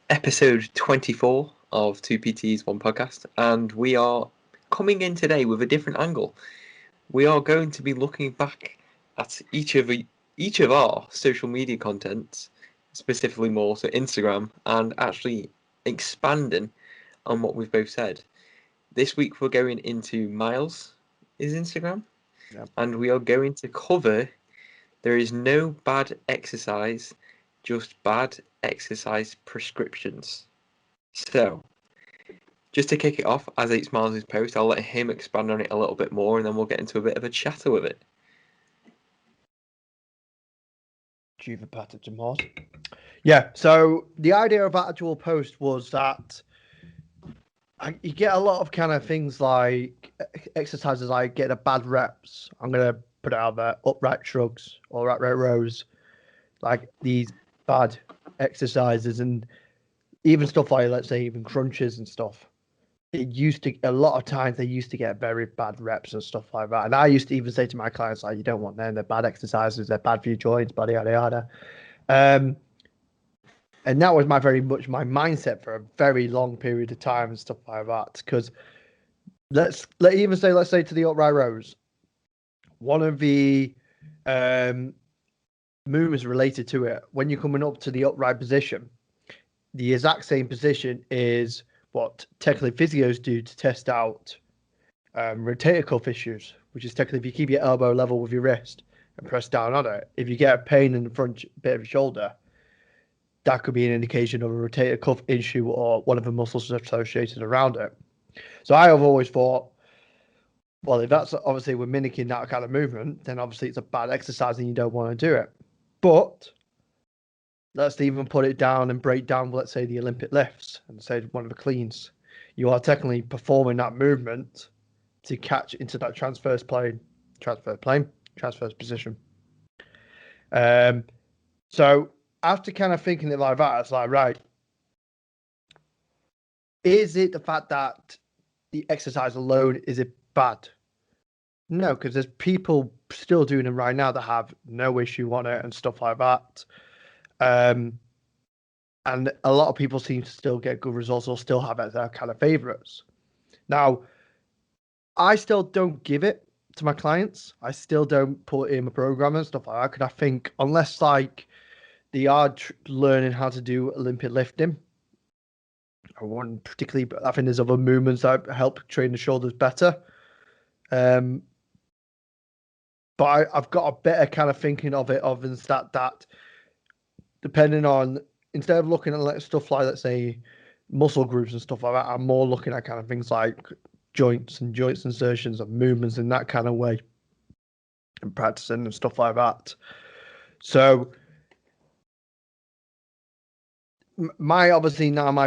episode 24 of 2PT's One Podcast, and we are coming in today with a different angle. We are going to be looking back at each of our social media contents, specifically more so Instagram, and actually expanding on what we've both said. This week we're going into Miles' Instagram, and we are going to cover there is no bad exercise, just bad exercise prescriptions. So, just to kick it off, as it's Miles' post, I'll let him expand on it a little bit more, and then we'll get into a bit of a chatter with it. Yeah, so the idea of that actual post was that you get a lot of kind of things like exercises like getting a bad reps. I'm going to put it out there, upright shrugs or upright rows, like these bad exercises, and even stuff like, let's say, even crunches and stuff. A lot of times they used to get very bad reps and stuff like that. And I used to even say to my clients, like, you don't want them, they're bad exercises, they're bad for your joints, yada, yada, yada. And that was very much my mindset for a very long period of time and stuff like that. Because let's say to the upright rows, one of the movements related to it, when you're coming up to the upright position, the exact same position is what technically physios do to test out rotator cuff issues, which is technically if you keep your elbow level with your wrist and press down on it, if you get a pain in the front bit of your shoulder, that could be an indication of a rotator cuff issue or one of the muscles associated around it. So I have always thought, well, if that's obviously we're mimicking that kind of movement, then obviously it's a bad exercise and you don't want to do it. But let's even put it down and break down, let's say, the Olympic lifts and say one of the cleans. You are technically performing that movement to catch into that transverse position. So after kind of thinking it like that, it's like, right, is it the fact that the exercise alone, is it bad? No, because there's people still doing them right now that have no issue on it and stuff like that. And a lot of people seem to still get good results or still have it as their kind of favorites. Now, I still don't give it to my clients. I still don't put in my program and stuff like that because I think unless like they are learning how to do Olympic lifting, I wouldn't particularly. But I think there's other movements that help train the shoulders better. But I've got a better kind of thinking of it of that depending on, instead of looking at stuff like, let's say, muscle groups and stuff like that, I'm more looking at kind of things like joints insertions and movements in that kind of way and practicing and stuff like that. So my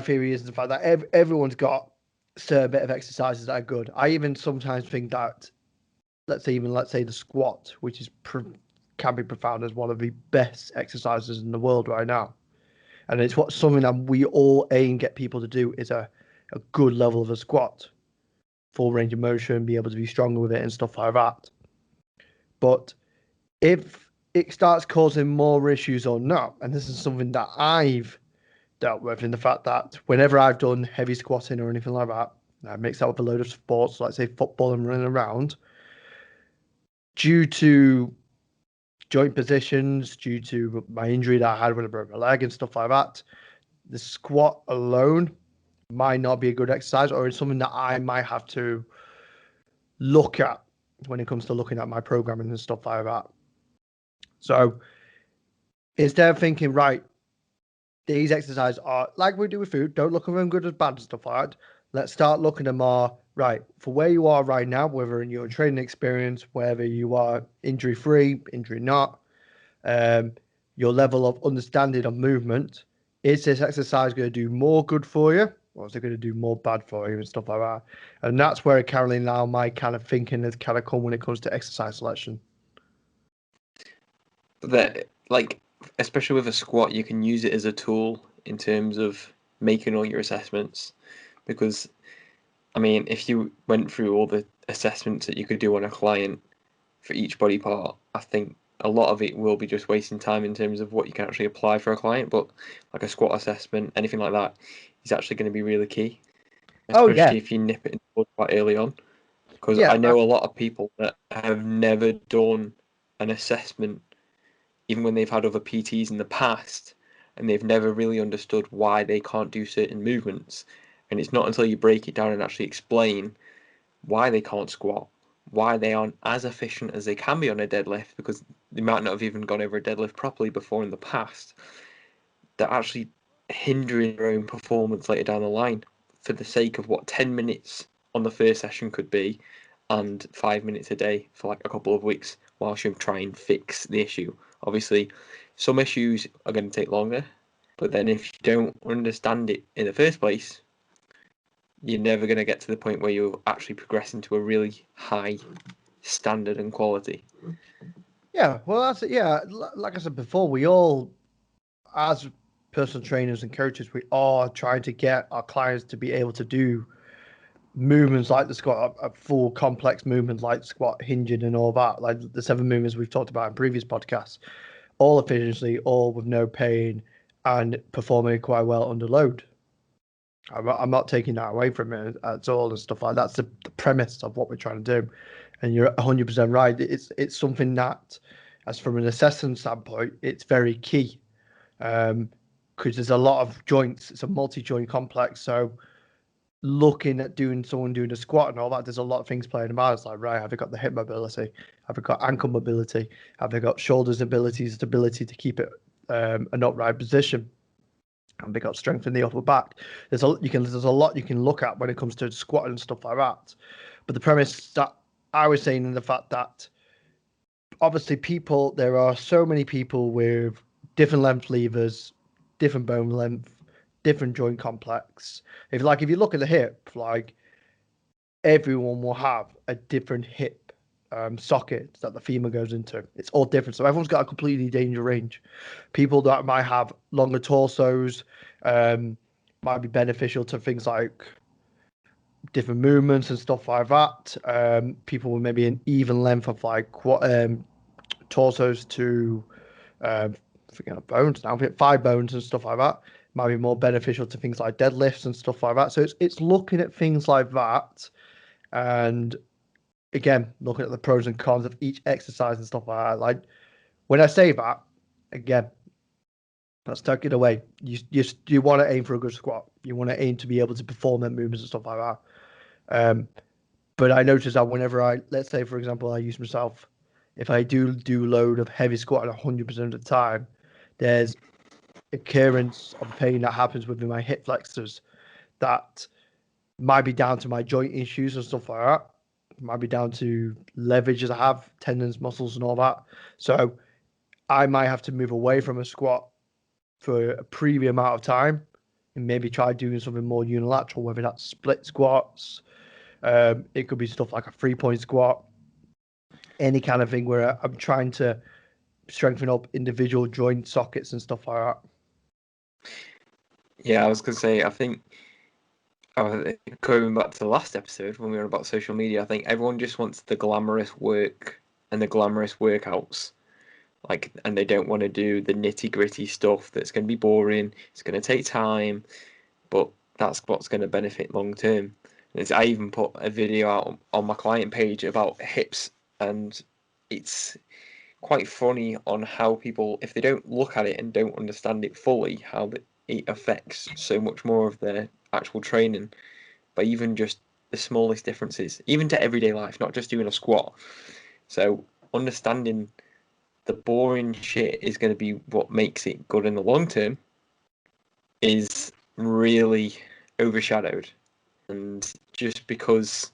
theory is the fact that everyone's got a certain bit of exercises that are good. I even sometimes think that, let's say the squat, which is can be profound as one of the best exercises in the world right now. And it's something that we all aim get people to do is a good level of a squat, full range of motion, be able to be stronger with it and stuff like that. But if it starts causing more issues or not, and this is something that I've dealt with in the fact that whenever I've done heavy squatting or anything like that, I mix that with a load of sports, like say football and running around, due to joint positions, due to my injury that I had when I broke my leg and stuff like that, the squat alone might not be a good exercise, or it's something that I might have to look at when it comes to looking at my programming and stuff like that. So instead of thinking, right, these exercises are like we do with food, don't look at them good as bad and stuff like that. Let's start looking at them more, right, for where you are right now, whether in your training experience, whether you are injury-free, injury not, your level of understanding of movement. Is this exercise going to do more good for you, or is it going to do more bad for you and stuff like that? And that's where currently now my kind of thinking has kind of come when it comes to exercise selection. That, like, especially with a squat, you can use it as a tool in terms of making all your assessments. Because, I mean, if you went through all the assessments that you could do on a client for each body part, I think a lot of it will be just wasting time in terms of what you can actually apply for a client. But like a squat assessment, anything like that, is actually going to be really key, Oh yeah, especially if you nip it in the bud quite early on. Because yeah. I know a lot of people that have never done an assessment, even when they've had other PTs in the past, and they've never really understood why they can't do certain movements. And it's not until you break it down and actually explain why they can't squat, why they aren't as efficient as they can be on a deadlift, because they might not have even gone over a deadlift properly before in the past, that actually hindering their own performance later down the line for the sake of what 10 minutes on the first session could be and 5 minutes a day for like a couple of weeks whilst you try and fix the issue. Obviously, some issues are going to take longer, but then if you don't understand it in the first place, you're never going to get to the point where you're actually progressing to a really high standard and quality. Yeah, well, that's it. Yeah, like I said before, we all, as personal trainers and coaches, we are trying to get our clients to be able to do movements like the squat, a full complex movement like squat, hinging, and all that, like the 7 movements we've talked about in previous podcasts, all efficiently, all with no pain, and performing quite well under load. I'm not taking that away from it at all and stuff like that. That's the premise of what we're trying to do. And you're 100% right. It's something that, as from an assessment standpoint, it's very key because there's a lot of joints. It's a multi-joint complex. So looking at someone doing a squat and all that, there's a lot of things playing about. It's like, right, have they got the hip mobility? Have they got ankle mobility? Have they got shoulders ability, stability to keep it an upright position? And they got strength in the upper back. There's a lot you can look at when it comes to squatting and stuff like that. But the premise that I was saying in the fact that obviously there are so many people with different length levers, different bone length, different joint complex. If you look at the hip, like everyone will have a different hip socket that the femur goes into. It's all different. So everyone's got a completely dangerous range. People that might have longer torsos might be beneficial to things like different movements and stuff like that. People with maybe an even length of torsos to forget bones now, thigh bones and stuff like that might be more beneficial to things like deadlifts and stuff like that. So it's looking at things like that, and again looking at the pros and cons of each exercise and stuff like that. Like when I say that, again, let's take it away. You want to aim for a good squat. You want to aim to be able to perform them movements and stuff like that. But I notice that whenever let's say for example, I use myself, if I do load of heavy squat at 100% of the time, there's occurrence of pain that happens within my hip flexors that might be down to my joint issues and stuff like that. It might be down to leverages I have, tendons, muscles, and all that. So I might have to move away from a squat for a previous amount of time and maybe try doing something more unilateral, whether that's split squats. It could be stuff like a 3-point squat, any kind of thing where I'm trying to strengthen up individual joint sockets and stuff like that. Yeah, I was going to say, I think going back to the last episode when we were about social media, I think everyone just wants the glamorous work and the glamorous workouts, like, and they don't want to do the nitty gritty stuff that's going to be boring. It's going to take time, but that's what's going to benefit long term. I even put a video out on my client page about hips, and it's quite funny on how people, if they don't look at it and don't understand it fully, how it affects so much more of their actual training by even just the smallest differences, even to everyday life, not just doing a squat. So understanding the boring shit is going to be what makes it good in the long term is really overshadowed. And just because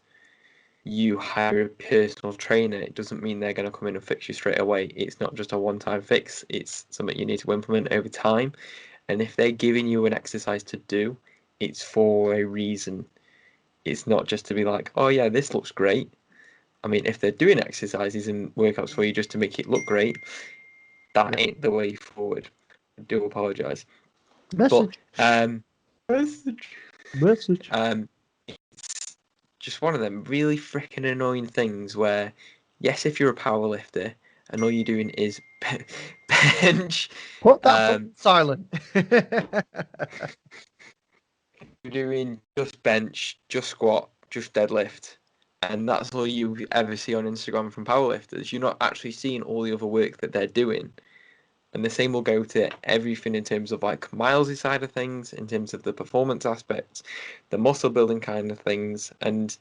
you hire a personal trainer, it doesn't mean they're going to come in and fix you straight away. It's not just a one-time fix. It's something you need to implement over time. And if they're giving you an exercise to do, it's for a reason. It's not just to be like, oh yeah, this looks great. I mean, if they're doing exercises and workouts for you just to make it look great, that ain't the way forward. I do apologise. But Message. Message. it's just one of them really freaking annoying things where, yes, if you're a power lifter and all you're doing is bench. Put that button silent. You're doing just bench, just squat, just deadlift, and that's all you ever see on Instagram from powerlifters. You're not actually seeing all the other work that they're doing. And the same will go to everything in terms of like Miles' side of things, in terms of the performance aspects, the muscle building kind of things, and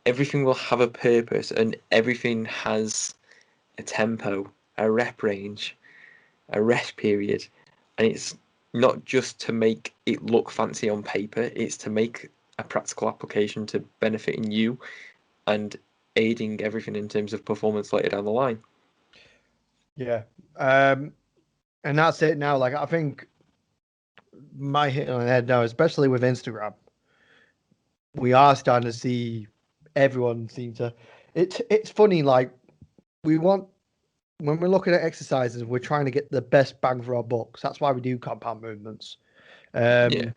everything will have a purpose and everything has a tempo, a rep range, a rest period. And it's not just to make it look fancy on paper, it's to make a practical application to benefiting you and aiding everything in terms of performance later down the line. Yeah. And that's it now. Like, I think my hit on the head now, especially with Instagram, we are starting to see everyone seem to. It's funny. Like, we want when we're looking at exercises, we're trying to get the best bang for our bucks. That's why we do compound movements. Yeah.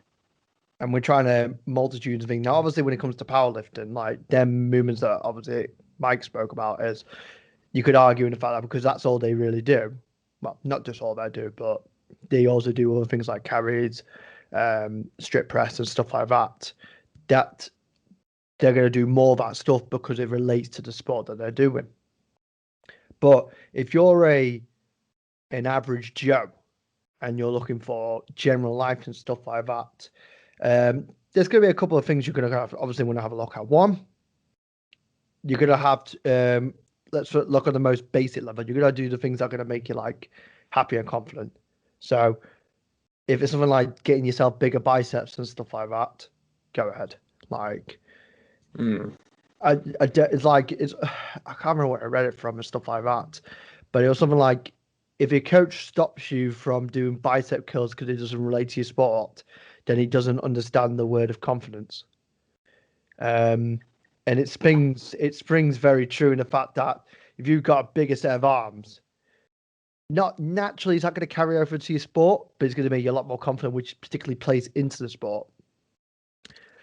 And we're trying to multitudes of things. Now, obviously, when it comes to powerlifting, like them movements that obviously Mike spoke about, is you could argue in the fact that because that's all they really do. Well, not just all they do, but they also do other things like carries, strip press, and stuff like that. That they're going to do more of that stuff because it relates to the sport that they're doing. But if you're an average Joe and you're looking for general life and stuff like that, there's going to be a couple of things you're going to have. Obviously, want to have a look at. One, you're going to have to, let's look at the most basic level. You're going to do the things that are going to make you like happy and confident. So if it's something like getting yourself bigger biceps and stuff like that, go ahead. Like, it's like I can't remember what I read it from and stuff like that, but it was something like if your coach stops you from doing bicep curls because it doesn't relate to your sport, then he doesn't understand the word of confidence. And it springs very true in the fact that if you've got a bigger set of arms, not naturally is that going to carry over to your sport, but it's going to make you a lot more confident, which particularly plays into the sport.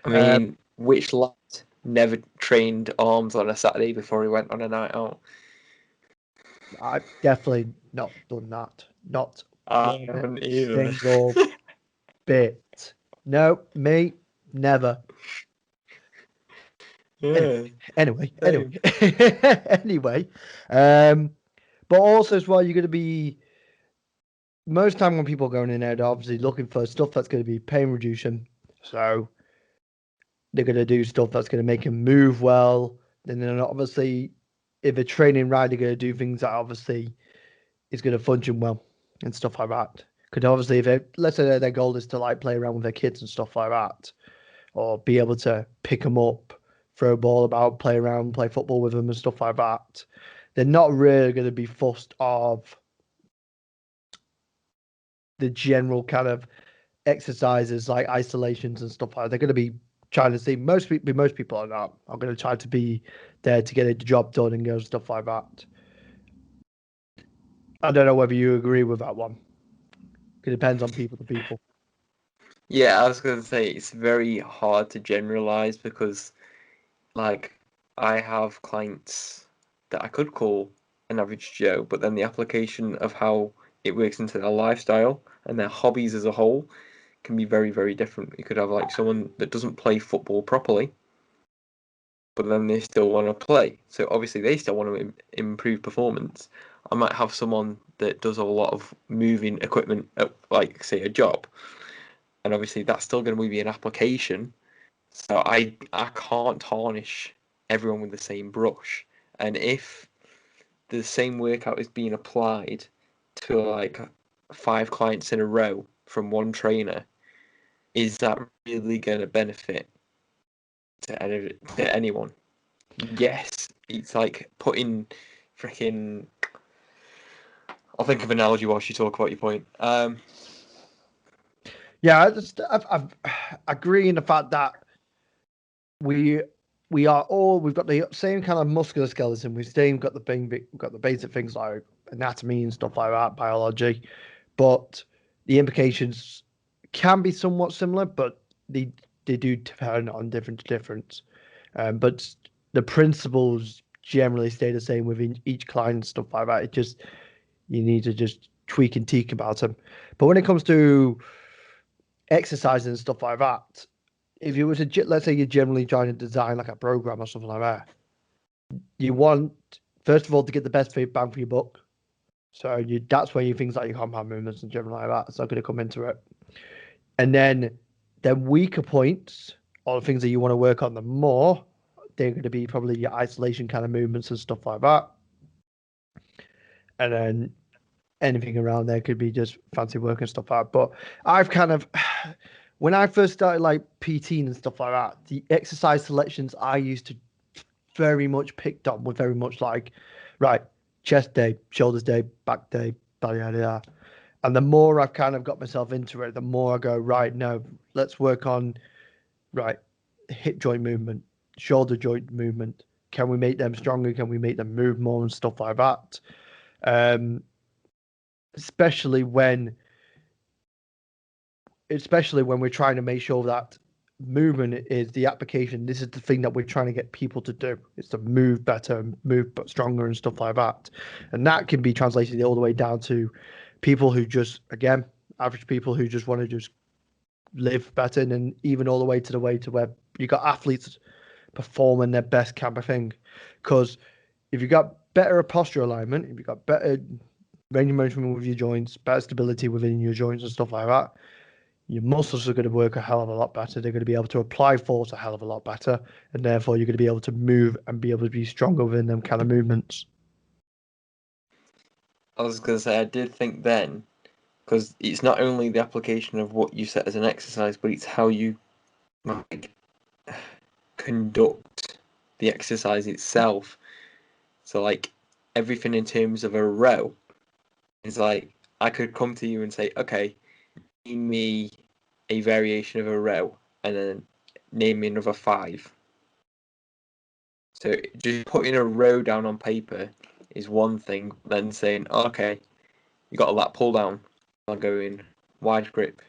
I mean, which lad never trained arms on a Saturday before he went on a night out? I've definitely not done that. Not I one haven't either. single bit. No, me, never. Yeah. Anyway. Same. Anyway. But also as well, you're going to be most time when people are going in there, they're obviously looking for stuff that's going to be pain reducing. So they're going to do stuff that's going to make them move well. And then obviously, if they're training right, they're going to do things that obviously is going to function well and stuff like that. Because obviously, if let's say their goal is to like play around with their kids and stuff like that, or be able to pick them up, throw a ball about, play around, play football with them and stuff like that, they're not really going to be fussed of the general kind of exercises like isolations and stuff like that. They're going to be trying to see most people are not. Are going to try to be there to get a job done and go stuff like that. I don't know whether you agree with that one. It depends on people to people. Yeah, I was going to say it's very hard to generalize because, like, I have clients that I could call an average Joe, but then the application of how it works into their lifestyle and their hobbies as a whole can be very, very different. You could have like someone that doesn't play football properly, but then they still want to play. So obviously they still want to improve performance. I might have someone that does a lot of moving equipment at, like, say, a job, and obviously that's still going to be an application. So I can't tarnish everyone with the same brush. And if the same workout is being applied to like 5 clients in a row from one trainer, is that really going to benefit to anyone? Yes, it's like putting freaking. I'll think of an analogy whilst you talk about your point. Yeah, I agree in the fact that we we've got the same kind of muscular skeleton. We've got the basic things like anatomy and stuff like that, biology, but the implications can be somewhat similar, but they do depend on different to different. But the principles generally stay the same within each client and stuff like that. It just, you need to just tweak and teak about them. But when it comes to exercising and stuff like that, if you were to, let's say you're generally trying to design like a program or something like that, you want, first of all, to get the best bang for your buck. So that's where you things like your compound movements and general like that. It's not going to come into it. And then weaker points, or the things that you want to work on the more, they're going to be probably your isolation kind of movements and stuff like that. And then anything around there could be just fancy work and stuff like that. But I've kind of, when I first started like PTing and stuff like that, the exercise selections I used to very much picked up were very much like, right, chest day, shoulders day, back day, blah, blah, blah. And the more I've kind of got myself into it, the more I go, right, no, let's work on, right, hip joint movement, shoulder joint movement. Can we make them stronger? Can we make them move more and stuff like that? Especially when we're trying to make sure that movement is the application. This is the thing that we're trying to get people to do. It's to move better, move but stronger and stuff like that. And that can be translated all the way down to people who just, again, average people who just want to just live better, and even all the way to where you got athletes performing their best kind of thing. Because if you got better posture alignment, if you got better range of motion with your joints, better stability within your joints and stuff like that, your muscles are going to work a hell of a lot better. They're going to be able to apply force a hell of a lot better, and therefore you're going to be able to move and be able to be stronger within them kind of movements. I was going to say, I did think then, because it's not only the application of what you set as an exercise, but it's how you like conduct the exercise itself. So like everything in terms of a row is like, I could come to you and say, okay, name me a variation of a row, and then name me another 5. So just putting a row down on paper is one thing, then saying, oh, okay, you got a lat pull down, I'll go in wide grip,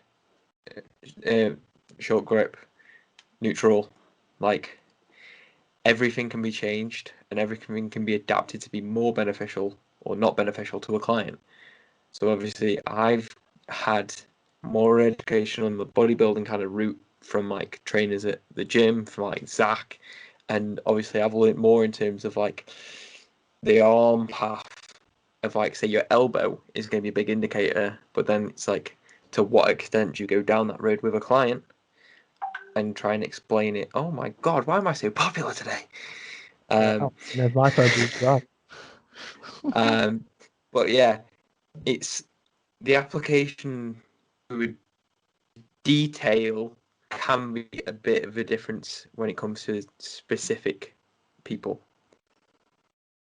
short grip, neutral. Like everything can be changed and everything can be adapted to be more beneficial or not beneficial to a client. So obviously I've had more education on the bodybuilding kind of route from like trainers at the gym, from like Zach, and obviously I've learned more in terms of like the arm path of like, say, your elbow is going to be a big indicator, but then it's like to what extent do you go down that road with a client and try and explain it. Oh my god, why am I so popular today? There's my phone as well. But yeah, it's the application with detail can be a bit of a difference when it comes to specific people.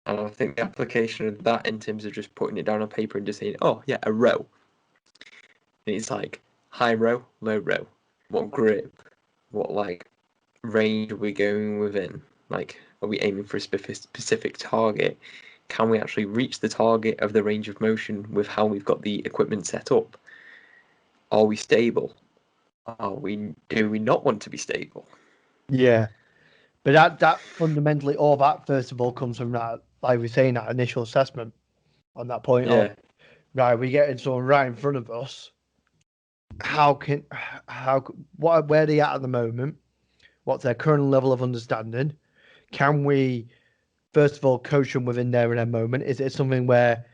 And I think the application of that in terms of just putting it down on paper and just saying, oh yeah, a row. And it's like high row, low row. What grip? What like range are we going within? Like, are we aiming for a specific target? Can we actually reach the target of the range of motion with how we've got the equipment set up? Are we stable? Do we not want to be stable? Yeah. But that fundamentally, all that first of all comes from that, like we're saying, that initial assessment on that point of, right, we're getting someone right in front of us. Where are they at the moment? What's their current level of understanding? Can we, first of all, coach them within there in a moment? Is it something where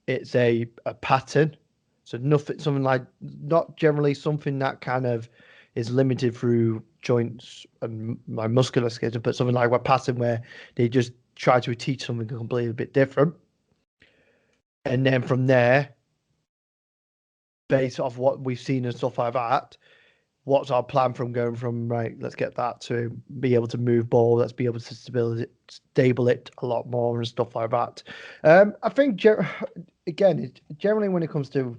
it's a pattern? So nothing, something like, not generally something that kind of is limited through joints and my muscular schedule, but something like a pattern where they just try to teach something completely a bit different. And then from there, based off what we've seen and stuff like that, what's our plan from going from, right, let's get that to be able to move ball, let's be able to stable it a lot more and stuff like that. I think, again, generally when it comes to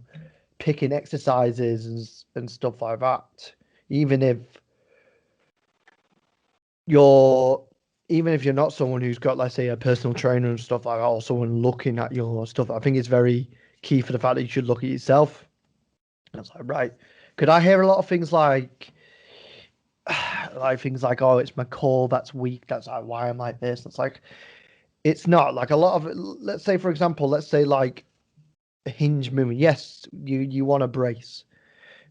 picking exercises and stuff like that, even if you're not someone who's got, let's say, a personal trainer and stuff like that, or someone looking at your stuff, I think it's very key for the fact that you should look at yourself. And it's like, right, could I hear a lot of things like things like, oh, it's my core that's weak, that's like why I'm like this. It's like, It's not like a lot of it. Let's say, for example, like a hinge movement. Yes, you want a brace.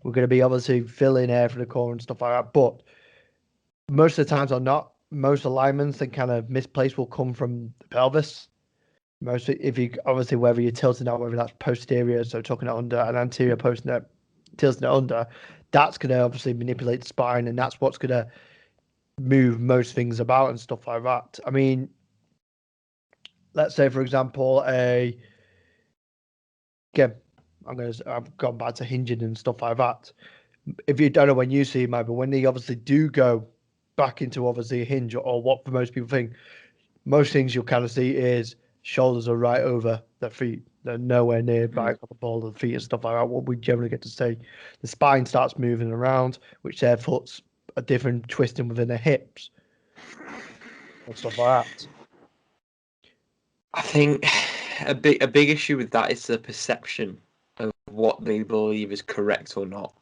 We're going to be obviously filling air for the core and stuff like that. But most of the times, are not. Most alignments and kind of misplaced will come from the pelvis. Most if you obviously whether you're tilting out, whether that's posterior, so tucking it under, and anterior posting it, tilting it under, that's going to obviously manipulate the spine, and that's what's going to move most things about and stuff like that. I mean, let's say for example, again, I've gone back to hinging and stuff like that. If you don't know when you see it, but when they obviously do go back into obviously a hinge, or what for most people think, most things you'll kind of see is shoulders are right over their feet. They're nowhere near back on the ball of the feet and stuff like that. What we generally get to see, the spine starts moving around, which therefore puts a different twisting within the hips and stuff like that. I think a big issue with that is the perception of what they believe is correct or not.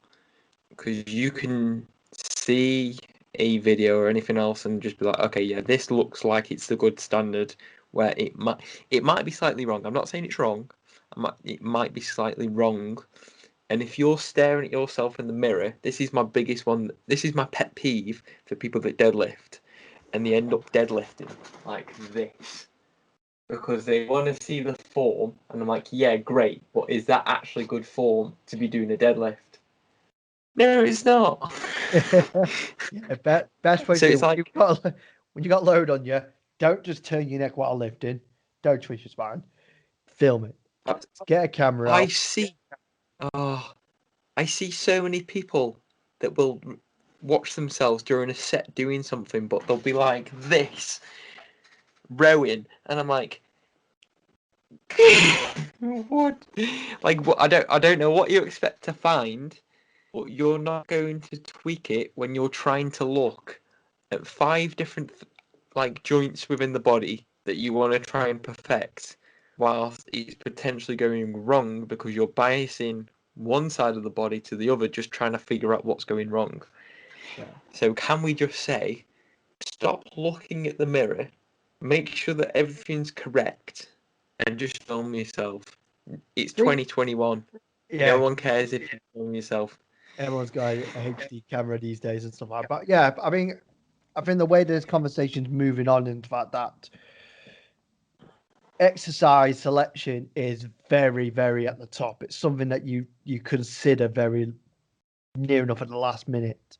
Because you can see a video or anything else and just be like, okay, yeah, this looks like it's the good standard. Where it might be slightly wrong. I'm not saying it's wrong. It might be slightly wrong. And if you're staring at yourself in the mirror, this is my biggest one. This is my pet peeve for people that deadlift, and they end up deadlifting like this because they want to see the form, and I'm like, yeah, great, but is that actually good form to be doing a deadlift? No, it's not. Yeah, best way So to do it's it, like, when you got load on you, don't just turn your neck while lifting. Don't twist your spine. Film it. I, Get a camera I out. see, oh, I see so many people that will watch themselves during a set doing something, but they'll be like this, rowing, and I'm like, what? Like, what? I don't know what you expect to find, but you're not going to tweak it when you're trying to look at five different like joints within the body that you want to try and perfect, whilst it's potentially going wrong because you're biasing one side of the body to the other, just trying to figure out what's going wrong. Yeah. So can we just say, stop looking at the mirror, make sure that everything's correct, and just film yourself? It's See? 2021. No Yeah. one cares if you film yourself. Everyone's got a HD camera these days and stuff like that. But yeah, I mean, I think the way this conversation's moving on, in fact, that exercise selection is very, very at the top. It's something that you consider very near enough at the last minute.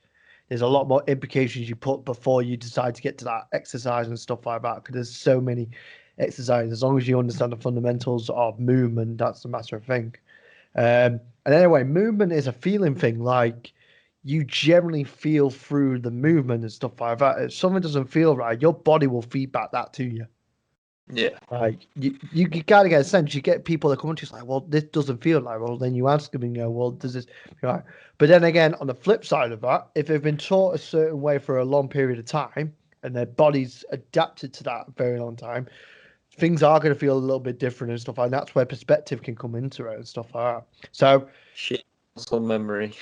There's a lot more implications you put before you decide to get to that exercise and stuff like that. Because there's so many exercises. As long as you understand the fundamentals of movement, that's the matter of thing. And anyway, movement is a feeling thing. Like you generally feel through the movement and stuff like that. If something doesn't feel right, your body will feedback that to you. Yeah. Like you gotta get a sense. You get people that come to you like, well, this doesn't feel like. Well, then you ask them and you go, well, does this feel right? But then again, on the flip side of that, if they've been taught a certain way for a long period of time and their body's adapted to that a very long time, things are going to feel a little bit different and stuff like that. That's where perspective can come into it and stuff like that. So Shit. Muscle memory.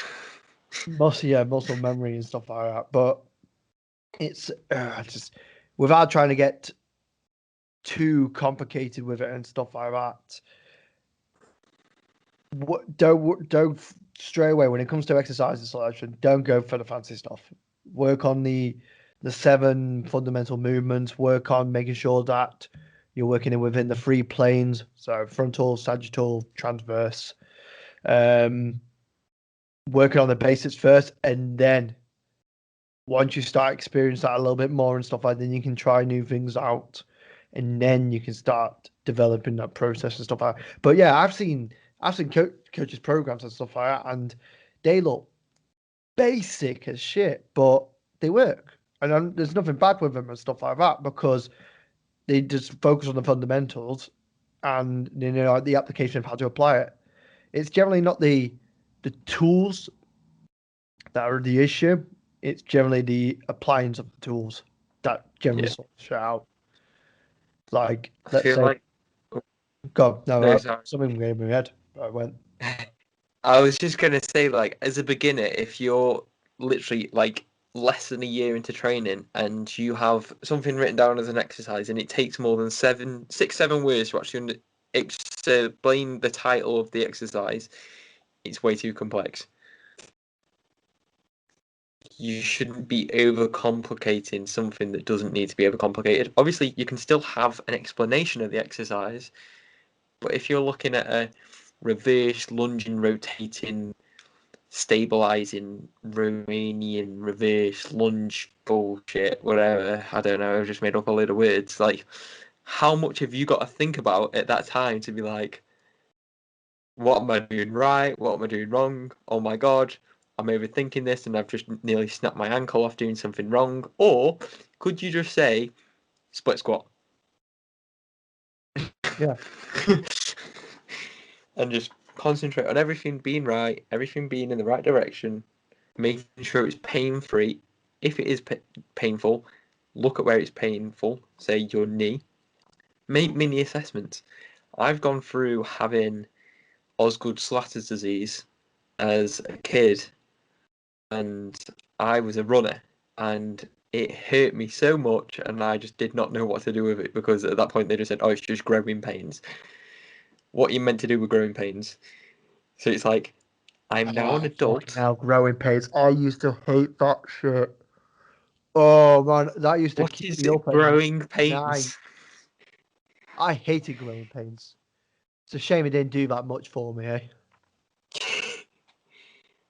muscle memory and stuff like that. But it's just without trying to get too complicated with it and stuff like that. Don't straight away when it comes to exercise selection. Don't go for the fancy stuff. Work on the 7 fundamental movements. Work on making sure that you're working within the 3 planes, so frontal, sagittal, transverse. Um, Working on the basics first, and then once you start experiencing that a little bit more and stuff like that, then you can try new things out, and then you can start developing that process and stuff like that. But yeah, I've seen coaches programs and stuff like that, and they look basic as shit, but they work. And there's nothing bad with them and stuff like that because they just focus on the fundamentals and the application of how to apply it. It's generally not the tools that are the issue. It's generally the appliance of the tools that generally Yeah. sort of shut out. Like, I let's feel say, like, God, no, no, sorry. something came in my head. I went, I was just gonna say, like, as a beginner, if you're literally like less than a year into training and you have something written down as an exercise and it takes more than 7 words to actually explain the title of the exercise, it's way too complex. You shouldn't be overcomplicating something that doesn't need to be overcomplicated. Obviously, you can still have an explanation of the exercise, but if you're looking at a reverse lunging, rotating, stabilizing Romanian reverse lunge bullshit, whatever, I don't know, I've just made up a load of words. Like, how much have you got to think about at that time to be like, what am I doing right? What am I doing wrong? Oh my God, I'm overthinking this and I've just nearly snapped my ankle off doing something wrong. Or could you just say split squat? Yeah. And just concentrate on everything being right, everything being in the right direction, making sure it's pain free. If it is painful, look at where it's painful, say your knee. Make mini assessments. I've gone through having Osgood-Schlatter's disease as a kid, and I was a runner, and it hurt me so much, and I just did not know what to do with it because at that point they just said, "Oh, it's just growing pains." What are you meant to do with growing pains? So it's like I'm now an Oh, fucking adult. hell, growing pains. I used to hate that shit. Oh man, that used to What keep is me up it? at Growing night. pains? I hated growing pains. It's a shame it didn't do that much for me, eh?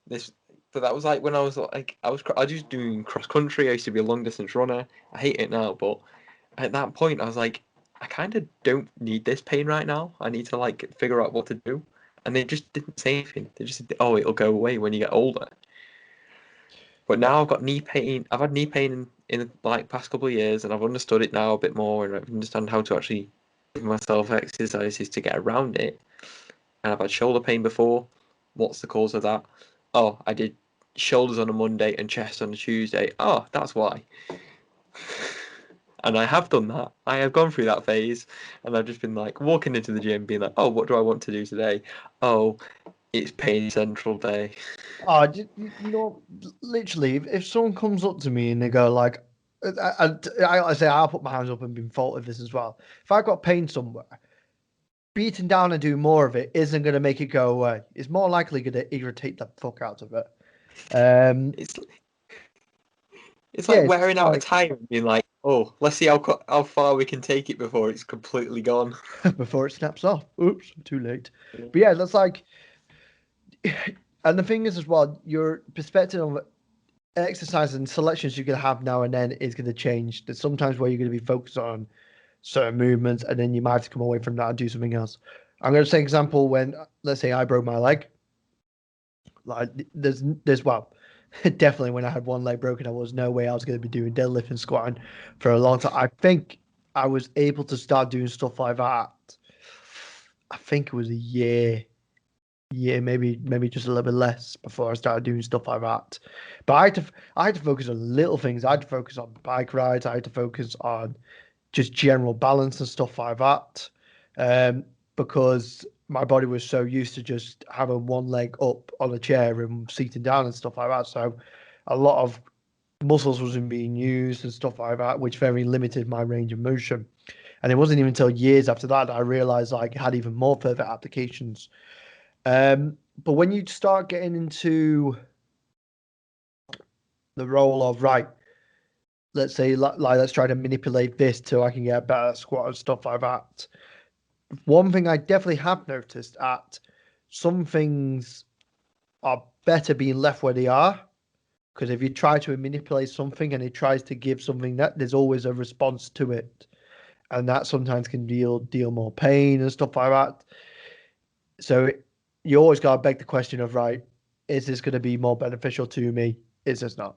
This, but that was like when I was like I was just doing cross country. I used to be a long distance runner. I hate it now, but at that point I was like, I kind of don't need this pain right now. I need to like figure out what to do. And they just didn't say anything. They just said, "Oh, it'll go away when you get older." But Yeah. now I've got knee pain. I've had knee pain in the like past couple of years, and I've understood it now a bit more, and I understand how to actually give myself exercises to get around it. And I've had shoulder pain before. What's the cause of that? Oh, I did shoulders on a Monday and chest on a Tuesday. Oh, that's why. And I have done that. I have gone through that phase, and I've just been like walking into the gym, being like, "Oh, what do I want to do today? Oh, it's pain central day." Oh, you know, literally, if someone comes up to me and they go like, I say I'll put my hands up and be fault of this as well. If I got pain somewhere, beating down and doing more of it isn't going to make it go away. It's more likely going to irritate the fuck out of it. It's it's Yeah, like it's just wearing out a like tire and being like, "Oh, let's see how far we can take it before it's completely gone." before it snaps off. Oops, too late. But yeah, that's like, and the thing is as well, your perspective on exercise and selections you're going to have now and then is going to change. There's sometimes where you're going to be focused on certain movements, and then you might have to come away from that and do something else. I'm going to say an example when, let's say, I broke my leg. Like, there's well, definitely when I had one leg broken, there was no way I was going to be doing deadlift and squatting for a long time. I think I was able to start doing stuff like that. I think it was a year, maybe just a little bit less before I started doing stuff like that. But I had to focus on little things. I had to focus on bike rides. I had to focus on just general balance and stuff like that. Because my body was so used to just having one leg up on a chair and seating down and stuff like that. So a lot of muscles wasn't being used and stuff like that, which very limited my range of motion. And it wasn't even until years after that I realized like, it had even more further applications. But when you start getting into the role of right, let's say like let's try to manipulate this till I can get a better squat and stuff like that. One thing I definitely have noticed at some things are better being left where they are. Because if you try to manipulate something and it tries to give something that there's always a response to it. And that sometimes can deal more pain and stuff like that. So you always gotta beg the question of right, is this gonna be more beneficial to me? Is this not?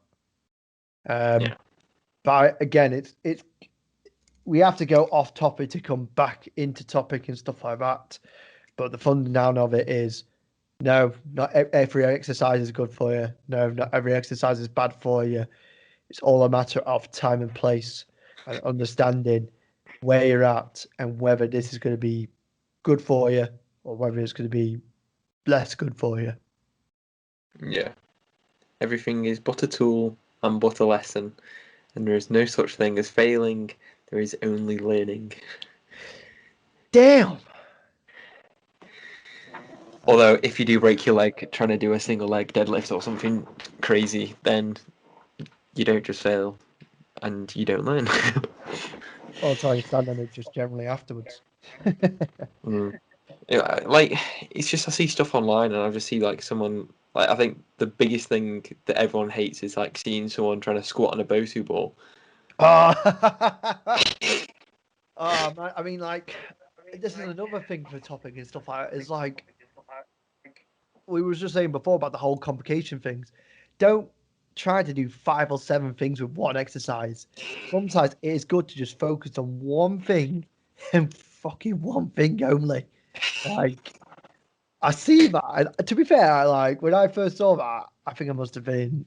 Um Yeah, but again it's we have to go off topic to come back into topic and stuff like that. But the fun down of it is no, not every exercise is good for you. No, not every exercise is bad for you. It's all a matter of time and place and understanding where you're at and whether this is going to be good for you or whether it's going to be less good for you. yeah. Everything is but a tool, and but a lesson, and there is no such thing as failing. There is only learning. Damn. Although, if you do break your leg trying to do a single leg deadlift or something crazy, then you don't just fail and you don't learn. Or try and stand on it just generally afterwards. Mm. Yeah, like, it's just I see stuff online and I just see like someone like I think the biggest thing that everyone hates is like seeing someone trying to squat on a Bosu ball. Oh, man, I mean, like, this is another thing for topic and stuff like that. Is like we were just saying before about the whole complication things. Don't try to do 5 or 7 things with one exercise. Sometimes it is good to just focus on one thing and fucking one thing only. Like, I see that. To be fair, like when I first saw that, I think I must have been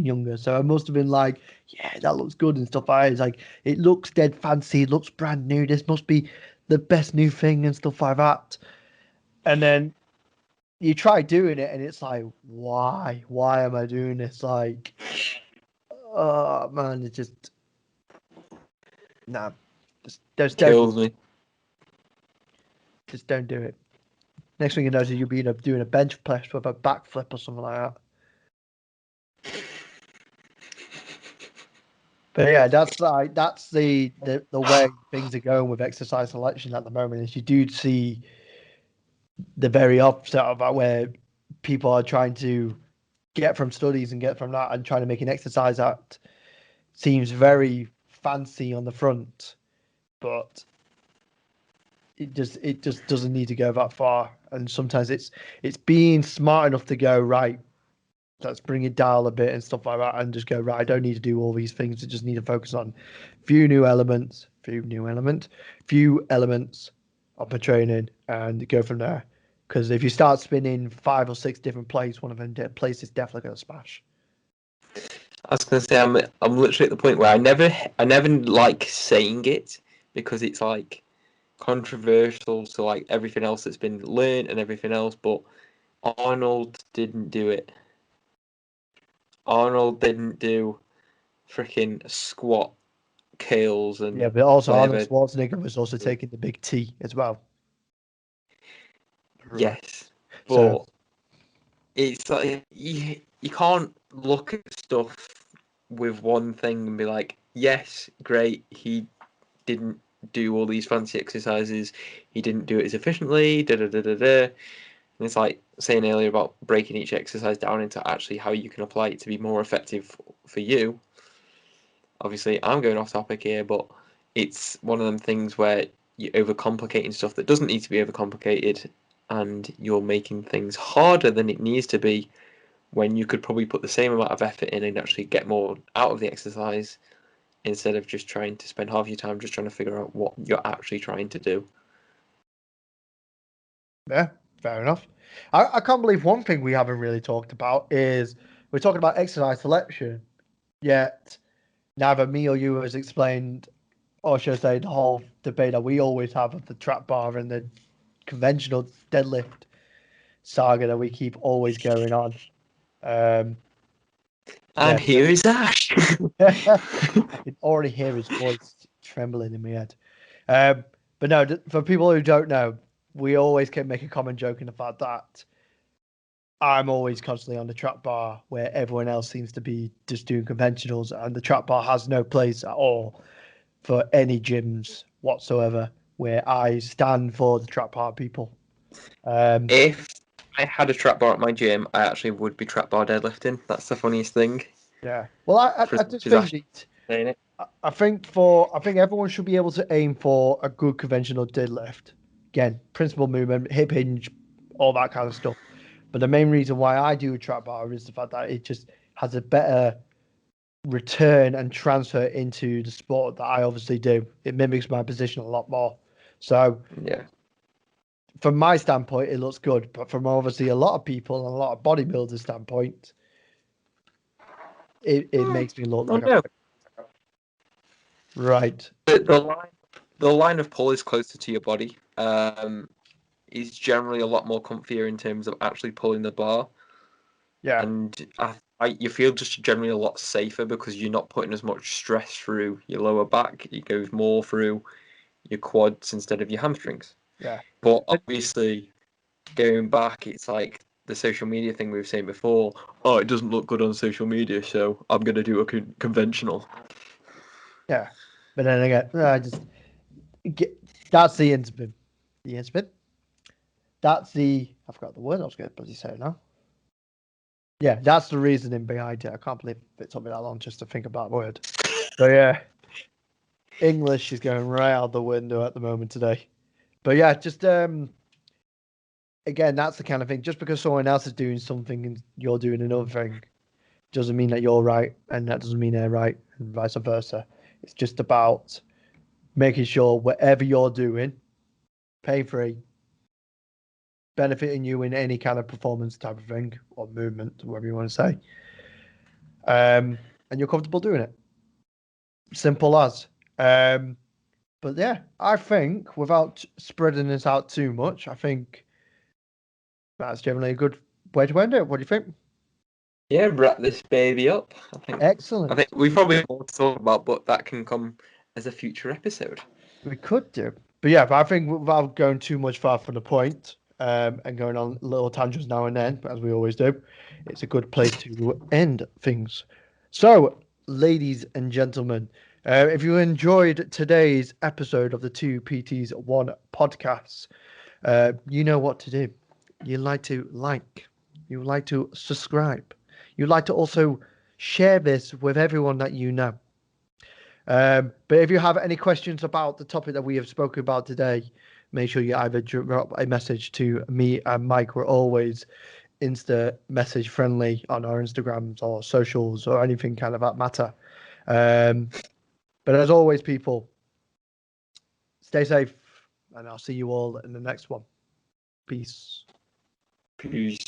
younger, so I must have been like, yeah, that looks good and stuff. It's like it looks dead fancy, it looks brand new. This must be the best new thing and stuff like that. And then you try doing it, and it's like, why? Why am I doing this? Like, oh man, it just nah, just Kills me. don't do it. Next thing you know, is you'll be doing a bench press with a backflip or something like that. But yeah, that's the way things are going with exercise selection at the moment. Is you do see the very opposite of that, where people are trying to get from studies and get from that and trying to make an exercise that seems very fancy on the front, but it just doesn't need to go that far. And sometimes it's being smart enough to go right. Let's bring it down a bit and stuff like that, and just go right. I don't need to do all these things. I just need to focus on few elements of my training, and go from there. Because if you start spinning 5 or 6 different plates, one of them places definitely going to smash. I was gonna say I'm literally at the point where I never like saying it because it's like controversial to like everything else that's been learned and everything else, but Arnold didn't do it. Arnold didn't do freaking squat curls Yeah, and but also Arnold whatever. Schwarzenegger was also taking the big T as well. Right. Yes, So but it's like you can't look at stuff with one thing and be like, yes, great, he didn't do all these fancy exercises, he didn't do it as efficiently, da da da da da. And it's like saying earlier about breaking each exercise down into actually how you can apply it to be more effective for you. Obviously, I'm going off topic here, but it's one of them things where you're overcomplicating stuff that doesn't need to be overcomplicated, and you're making things harder than it needs to be when you could probably put the same amount of effort in and actually get more out of the exercise instead of just trying to spend half your time just trying to figure out what you're actually trying to do. yeah, fair enough. I can't believe one thing we haven't really talked about is we're talking about exercise selection, yet neither me or you has explained, or should I say, the whole debate that we always have of the trap bar and the conventional deadlift saga that we keep always going on. Um, And yeah, here is Ash. I can already hear his voice trembling in my head. But no, for people who don't know, we always can make a common joke in the fact that I'm always constantly on the trap bar where everyone else seems to be just doing conventionals, and the trap bar has no place at all for any gyms whatsoever where I stand for the trap bar people. Um, If I had a trap bar at my gym, I actually would be trap bar deadlifting. That's the funniest thing. yeah. Well, For I as just much as think Ash that saying it. I think everyone should be able to aim for a good conventional deadlift. Again, principal movement, hip hinge, all that kind of stuff. But the main reason why I do a trap bar is the fact that it just has a better return and transfer into the sport that I obviously do. It mimics my position a lot more. So Yeah. from my standpoint, it looks good. But from obviously a lot of people and a lot of bodybuilders' standpoint, it makes me look Oh like a no. right. The line of pull is closer to your body. Is generally a lot more comfier in terms of actually pulling the bar. Yeah. And I you feel just generally a lot safer because you're not putting as much stress through your lower back. It goes more through your quads instead of your hamstrings. Yeah. But obviously, going back, it's like the social media thing we were saying before. Oh, it doesn't look good on social media, so I'm going to do a conventional. Yeah. But then again, I just get, that's the inspin. The inspin. That's the I forgot the word I was going to bloody say now. Yeah, that's the reasoning behind it. I can't believe it took me that long just to think about the word. So yeah, English is going right out the window at the moment today. But yeah, just again, that's the kind of thing. Just because someone else is doing something and you're doing another thing, doesn't mean that you're right, and that doesn't mean they're right, and vice versa. It's just about making sure whatever you're doing, pain free, benefiting you in any kind of performance type of thing or movement, whatever you want to say. And you're comfortable doing it. Simple as. Um, but yeah, I think without spreading this out too much, I think that's generally a good way to end it. What do you think? Yeah, wrap this baby up. I think Excellent. we probably have more to talk about, but that can come as a future episode. We could do. But yeah, but I think without going too much far from the point, and going on little tangents now and then, as we always do, it's a good place to end things. So, ladies and gentlemen, if you enjoyed today's episode of the Two PTs One podcast, you know what to do. You like, you like to subscribe, you like to also share this with everyone that you know. But if you have any questions about the topic that we have spoken about today, make sure you either drop a message to me and Mike. We're always Insta message friendly on our Instagrams or socials or anything kind of that matter. Um, but as always, people, stay safe, and I'll see you all in the next one. Peace. Peace.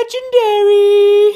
legendary.